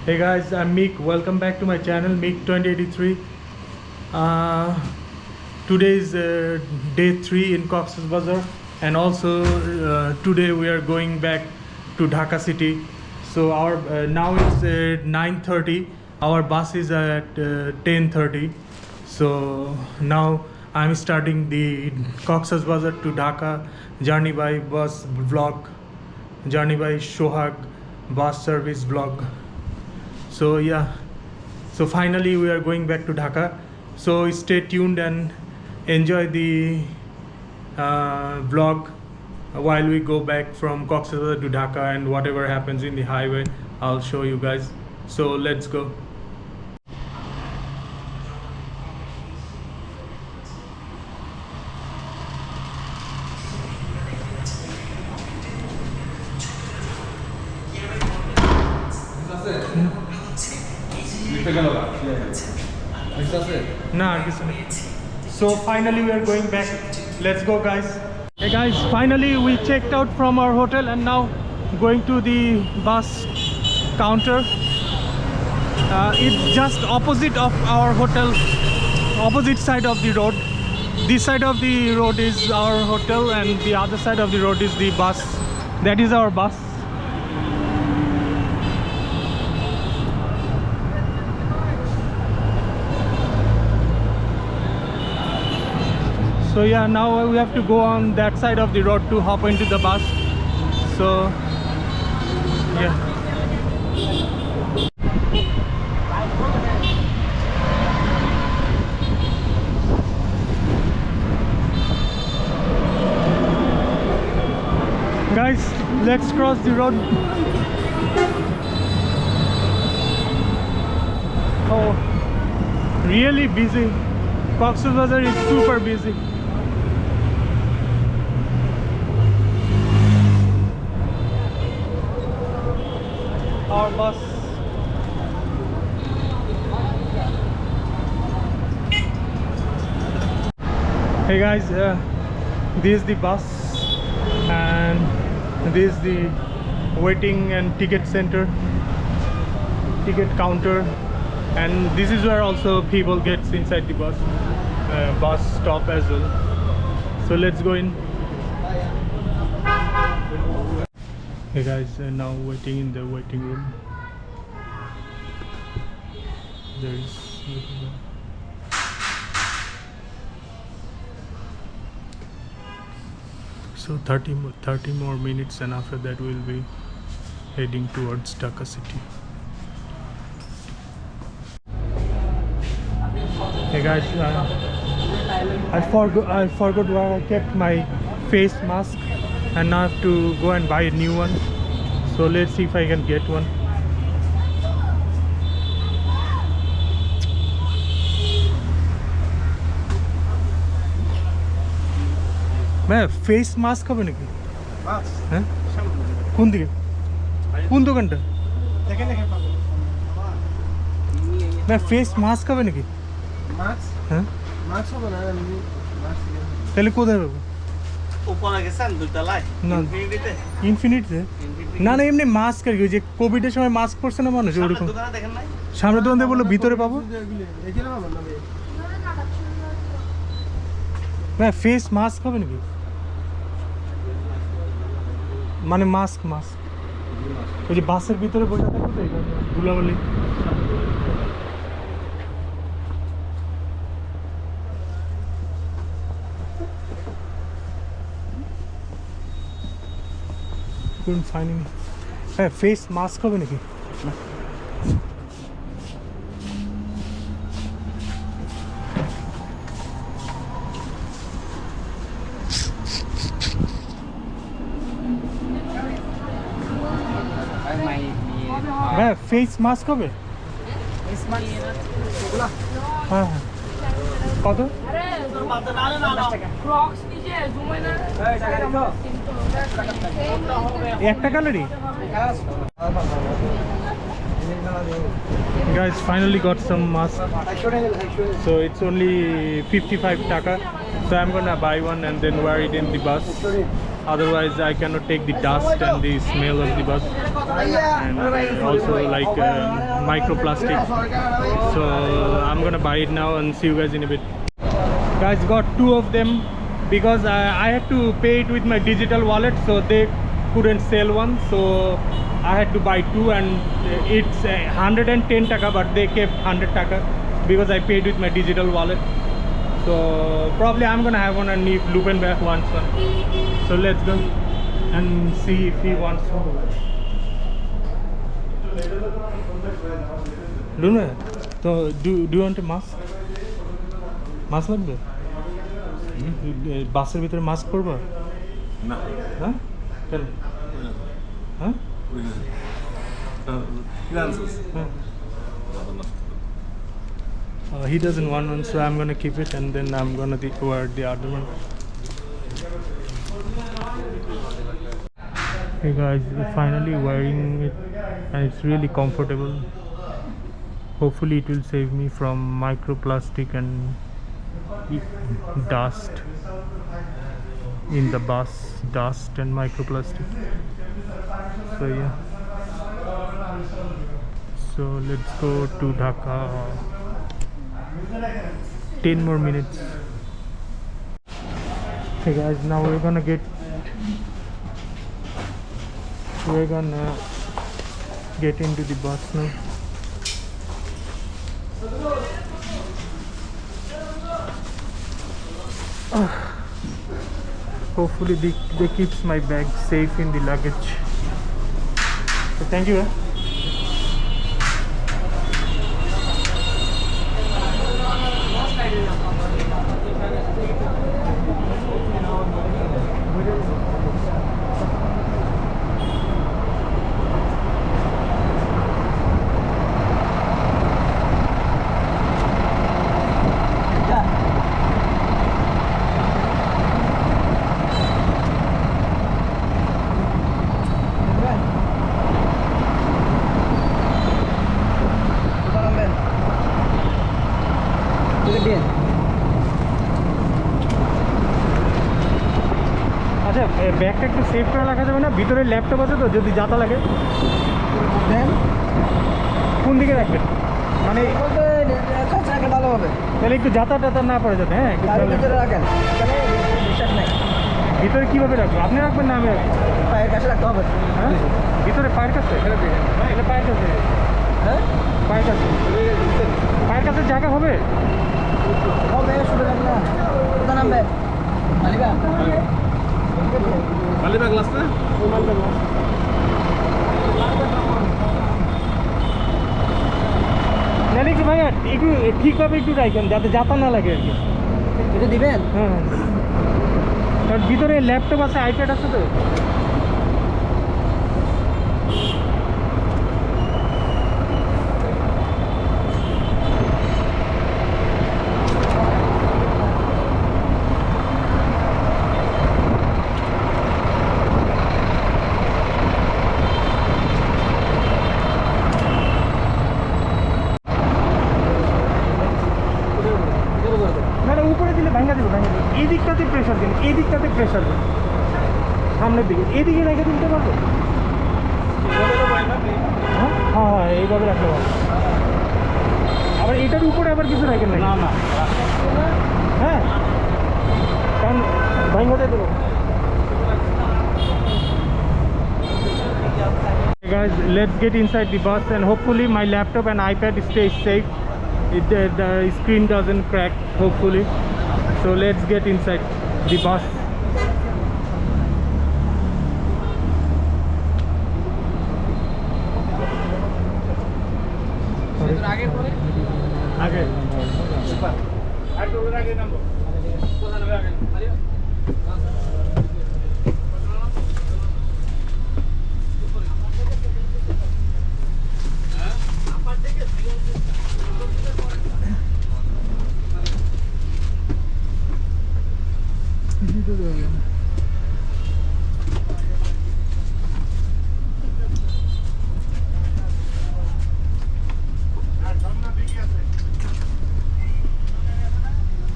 Hey guys, I'm Meek. Welcome back to my channel, Meek 2083. Today is day 3 in Cox's Bazar, and also today we are going back to Dhaka city. So our now it's 9:30. Our bus is at 10:30. So now I'm starting the Cox's Bazar to Dhaka journey by bus vlog, journey by Sohag bus service vlog. So yeah, so finally we are going back to Dhaka. So stay tuned and enjoy the vlog while we go back from Cox's Bazar to Dhaka, and whatever happens in the highway I'll show you guys. So let's go. So finally we are going back. Let's go, guys. Hey guys, finally we checked out from our hotel and now going to the bus counter. It's just opposite of our hotel, opposite side of the road. This side of the road is our hotel and the other side of the road is the bus. That is our bus. So yeah, now we have to go on that side of the road to hop into the bus. So yeah. Guys, let's cross the road. Oh, really busy. Cox's Bazar is super busy. Our bus. Hey guys, this is the bus and this is the waiting and ticket center, ticket counter, and this is where also people gets inside the bus stop as well. So let's go in. Hey guys, now waiting in the waiting room. There is so 30 more minutes, and after that we'll be heading towards Dhaka city. Hey guys, I forgot where I kept my face mask, and now I have to go and buy a new one. So let's see if I can get one. मैं face mask হবে নাকি? হ্যাঁ কোন দিকে কোন দোকানটা দেখেন দেখেন পাবো मैं फेस মাস্ক হবে নাকি? মাস্ক হ্যাঁ মাস্ক হবে না মাস্ক তাহলে কোথায় পাবো? উপরে গেছেন দুতলায় ইনফিনিটিতে না না এমনি মাস্ক আর কি, যে কোভিড এর সময় মাস্ক পরছে না মানুষ ওরকম দোকানে দেখেন নাই? সামনে দোকানে বললো ভিতরে পাবো, এখানে পাবো না ভাই। फेस মাস্ক হবে নাকি? মানে মাস্ক ওই যে বাসের ভিতরে বসে থাকো তো ধুলাবালি। couldn't find any. হ্যাঁ ফেস মাস্ক হবে নাকি? হ্যাঁ ফেস মাস্ক হবে? হ্যাঁ হ্যাঁ কত? একটা কালারই? Guys, finally got some mask. So it's only 55 taka. So I'm gonna buy one and then wear it in the bus. Otherwise, I cannot take the dust and the smell of the bus, and also like microplastic. So I'm gonna buy it now and see you guys in a bit. Guys, got 2 of them because I had to pay it with my digital wallet, so they couldn't sell one, so I had to buy 2, and it's 110 taka, but they kept 100 taka because I paid with my digital wallet. So probably I'm gonna have one, and if Lupenberg wants one, so let's go and see if he wants one. Luna, so do you want a mask? Mask লাগবে? বাসের ভিতরে mask পরবা? না। হ্যাঁ? কেন? হ্যাঁ? He doesn't want one, so I'm gonna keep it, and then I'm gonna wear the other one. Hey guys, we're finally wearing it, and it's really comfortable. Hopefully it will save me from microplastic and dust in the bus, dust and microplastic. So yeah, so let's go to Dhaka. 10 more minutes. Hey guys, now we're gonna get into the bus now. Hopefully they keeps my bag safe in the luggage. So thank you. আচ্ছা, ব্যাগটা একটু save করে রাখা যাবে না? ভিতরে laptop আছে তো, যদি যাতা লাগে কোন দিকে রাখবেন? মানে ভালো হবে, তাহলে একটু যাতা টাতা না পড়ে যাবে। হ্যাঁ, ভিতরে রাখেন, বিশ্বাস নাই। ভিতরে কীভাবে রাখবো? আপনি রাখবেন না আমি রাখবো? পায়ের কাছে রাখতে হবে। হ্যাঁ, ভিতরে পায়ের কাছে? এটা পায়ের কাছে? হ্যাঁ, পায়ের কাছে। পায়ের কাছে জায়গা হবে? হবে, শুধু রাখবে না। কোথা নামবে? মালিবাগ। মালিবাগ গ্লাস না? ওই মালিবাগ গ্লাস। নাহলে একটু ভাইয়া একটু ঠিকভাবে একটু রাখবেন, যাতে যাতা না লাগে আর কি। এটা দিবেন? হ্যাঁ, কারণ ভিতরে ল্যাপটপ আছে, আইপ্যাড আছে তো। এই দিকটাতে প্রেশার দিন, এই দিকটাতে প্রেশার দিন, সামনের দিকে, এইদিকে রেখে দিতে পারবো? হ্যাঁ, এইভাবে রাখতে পারবো। আবার এটার উপরে আবার কিছু রাখেন না? না, হ্যাঁ, কারণ ভাঙাতে দেবো। Guys, let's get inside the bus, and hopefully my laptop and iPad stays safe. The screen doesn't crack, hopefully. So let's get inside the bus.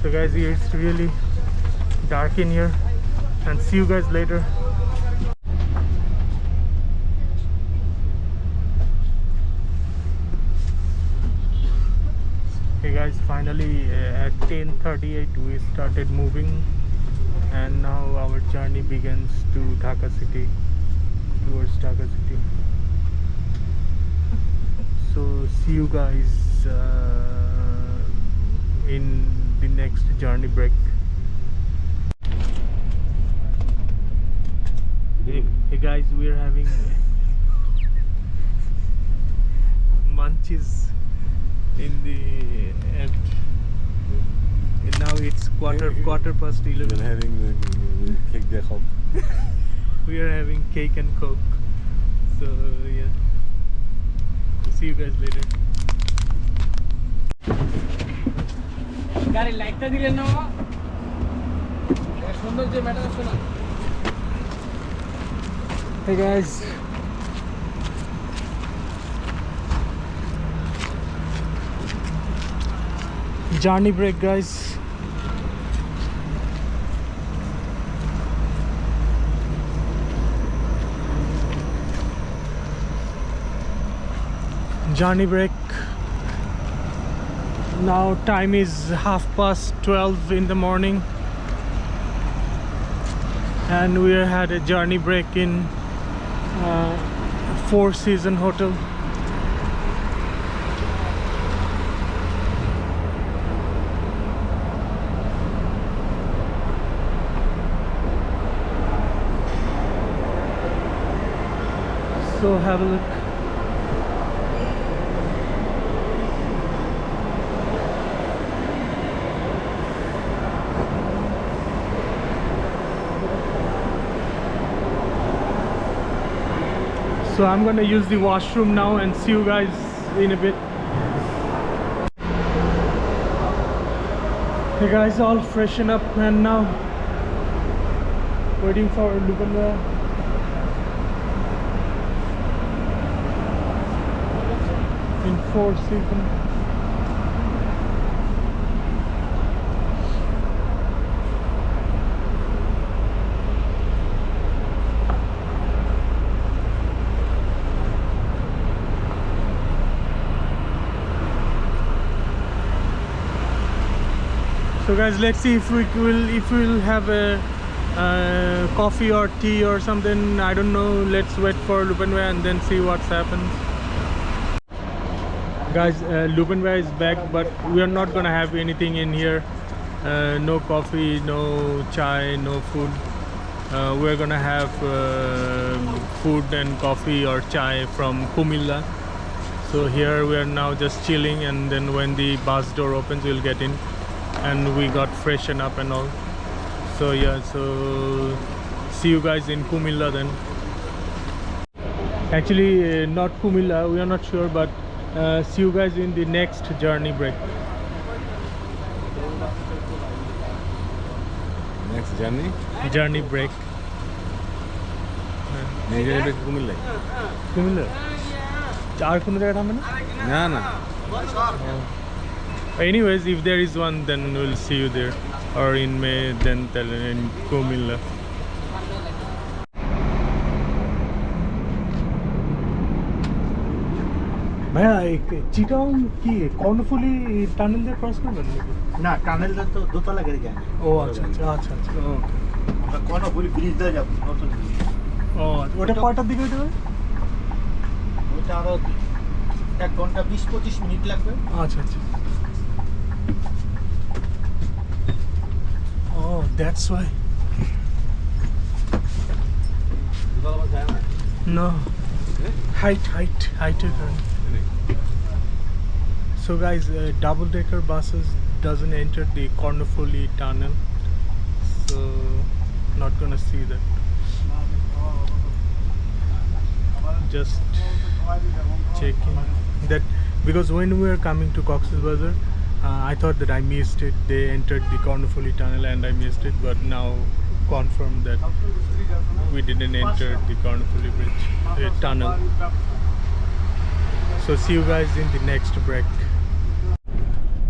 So guys, it's really dark in here. and see you guys later. Hey guys, finally at 10:38 we started moving, and now our journey begins to Dhaka city, towards Dhaka city. So see you guys in the next journey break. Hey guys, we are having munchies in the and now it's quarter past 11. We're having the cake there. We are having cake and coke. So yeah, see you guys later. গাড়ি লাইটটা দিলে না সুন্দর যে matter আছে না। Hey guys, journey break guys. Journey break. Now time is 12:30 in the morning, and we had a journey break in Four Seasons Hotel. So have a look. So I'm gonna use the washroom now and see you guys in a bit. Hey guys, all freshen up and now waiting for Lubanwa. In Four Seasons. So guys, let's see if we'll have a coffee or tea or something. I don't know. Let's wait for Lubanwa and then see what's happened. Guys, Lubanwa is back, but we are not gonna have anything in here. No coffee, no chai, no food. We're gonna have food and coffee or chai from Kumilla. So here we are now just chilling, and then when the bus door opens we'll get in, and we got freshen up and all. So yeah, so see you guys in Kumilla then. Actually not Kumilla, we are not sure, but see you guys in the next journey break. Next journey break. Kumilla. Kumilla আর কোনো জায়গা থামবে না? না Anyways, if there is one, then we'll see you there, or in May, then in Kumilla. ভাইয়া চিটাং কি Karnaphuli tunnel দিয়ে cross করবেন না, টানেলটা তো দোতলা গাড়ি যায়। ও আচ্ছা ওকে। আমরা কর্ণফুলি ব্রিজ দিয়ে যাব, নতুন ব্রিজ। ও ওটা কয়টার দিকে হতে পারে? ওটা আরো 1 ঘন্টা 20-25 মিনিট লাগবে। আচ্ছা Oh, that's why. No. Height. So guys, double-decker buses doesn't enter the Kornofuli tunnel, so not gonna see that. Just checking that, because when we were coming to Cox's Bazar, I thought that I missed it. They entered the Kornofuli tunnel and I missed it, but now confirmed that we didn't enter the Kornofuli bridge tunnel. So see you guys in the next break.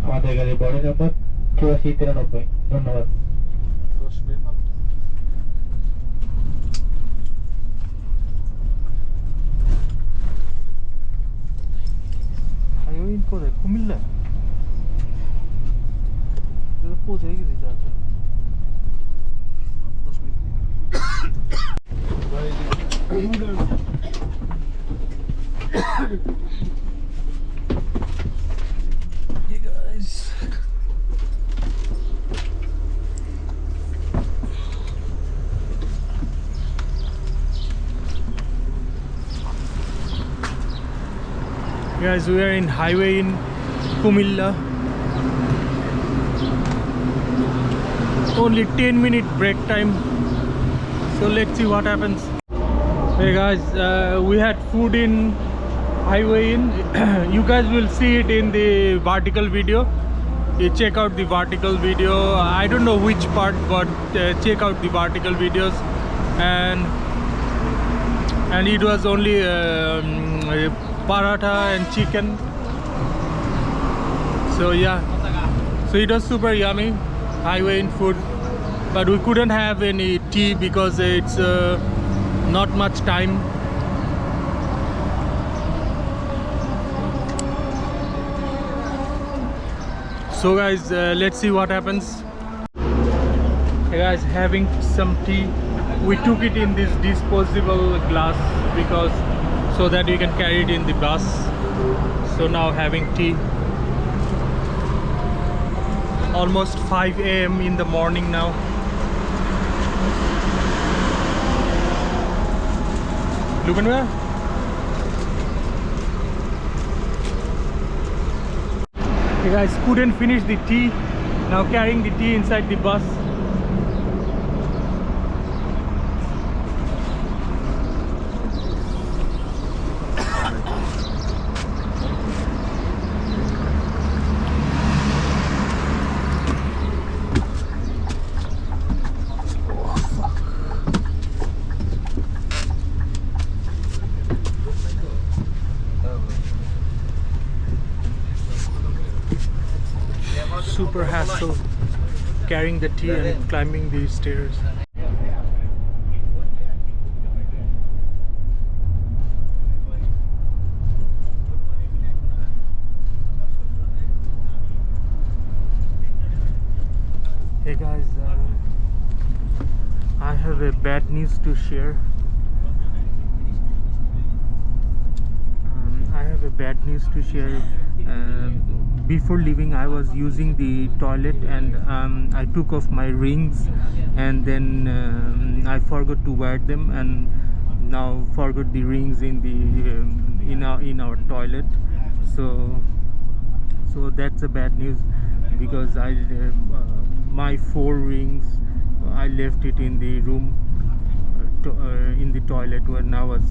আমাদের গাড়ি বড় নম্বর 8493 ধন্যবাদ। কোথায় কুমিল্লা পৌঁছে গেছি তারপর 10 minute Hey guys. Guys, we are in highway in Kumilla. Only 10-minute break time. So let's see what happens. Hey guys, we had food in highway in. You guys will see it in the vertical video. You check out the vertical video. I don't know which part, but check out the vertical videos. And it was only paratha and chicken. So yeah, so it was super yummy highway in food, but we couldn't have any tea because it's not much time. So guys, let's see what happens. Hey guys, having some tea. We took it in this disposable glass because so that we can carry it in the bus. So now having tea. Almost 5 a.m. in the morning now. Looking where? You guys couldn't finish the tea. Now carrying the tea inside the bus. Super hassle carrying the tea and climbing these stairs. Hey guys, I have a bad news to share. Before leaving, I was using the toilet and I took off my rings, and then I forgot to wear them, and now forgot the rings in the in our toilet. So that's a bad news because my 4 rings I left it in the room in the toilet when I was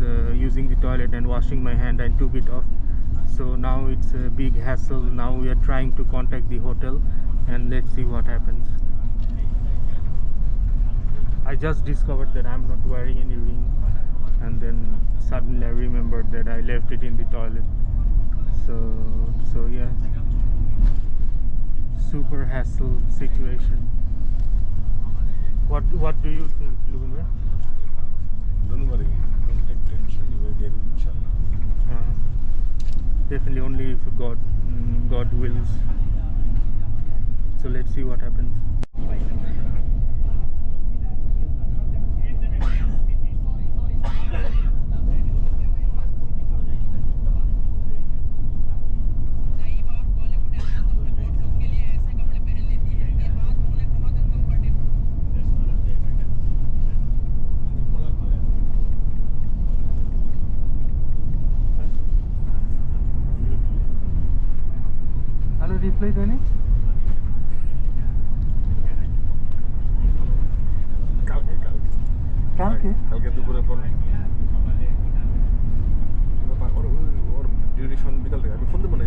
using the toilet and washing my hand. I took it off. So now it's a big hassle. Now we are trying to contact the hotel and let's see what happens. I just discovered that I'm not wearing any ring, and then suddenly I remembered that I left it in the toilet. So yeah, super hassle situation. What do you think, Luna? Don't worry, don't take tension, you will get it, inshallah. Definitely only if God wills. So let's see what happens. Replay doing কালকে দুপুরে পর ওর duration বিকাল থেকে আমি phone দেবো না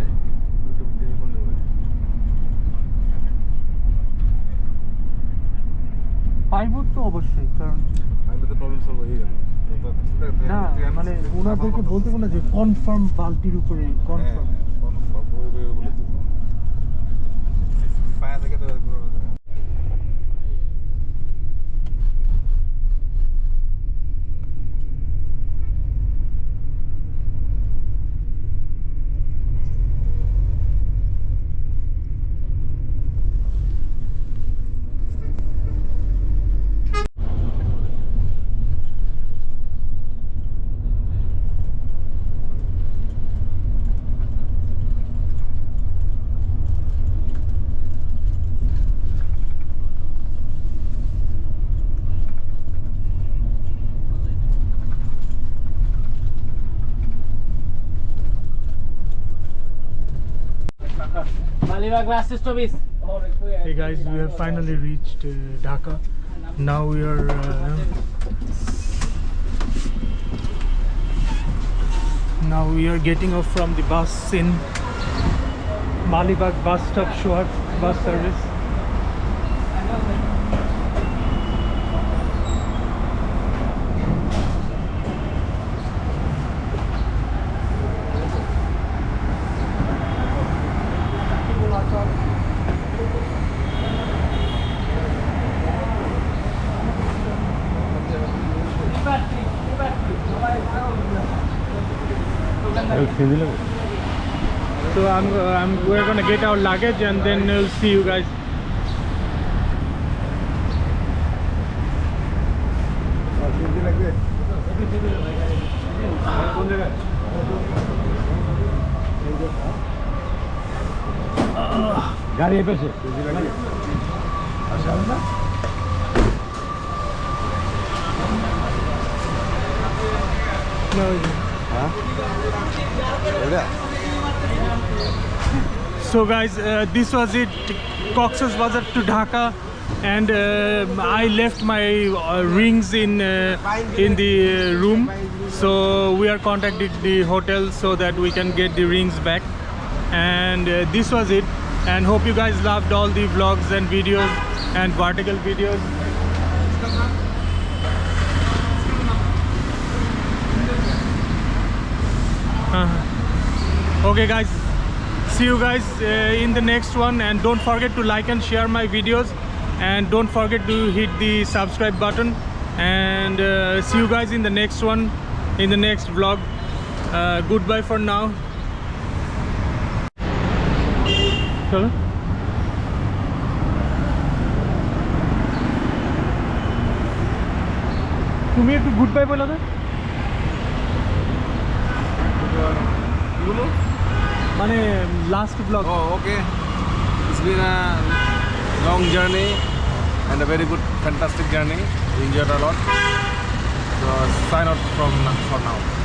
phone দেবো পাইব তো অবশ্যই, কারণ আমি তো প্রবলেম সলভ হয়ে গেল না মানে ওনাদেরকে বলতে না যে কনফার্ম বালতির উপরে কনফার্ম বলে ফায়ার থেকে তো Malibagh last stoppage Hey guys, we have finally reached Dhaka. Now we are getting off from the bus in Malibag bus stop, short bus service. So we're gonna get our luggage and then we'll see you guys. গাড়ি পেছে No. So guys, this was it, Cox's Bazar to Dhaka, and I left my rings in the room, so we are contacting the hotel so that we can get the rings back. And this was it, and hope you guys loved all the vlogs and videos and vertical videos. Okay guys, see you guys in the next one, and don't forget to like and share my videos, and don't forget to hit the subscribe button, and see you guys in the next one, in the next vlog. Goodbye for now. Chalo. তুমি একটু good bye বলো না মানে last blog Oh, okay. It's been a long journey and a very good, fantastic journey. We enjoyed a lot. So sign out for now.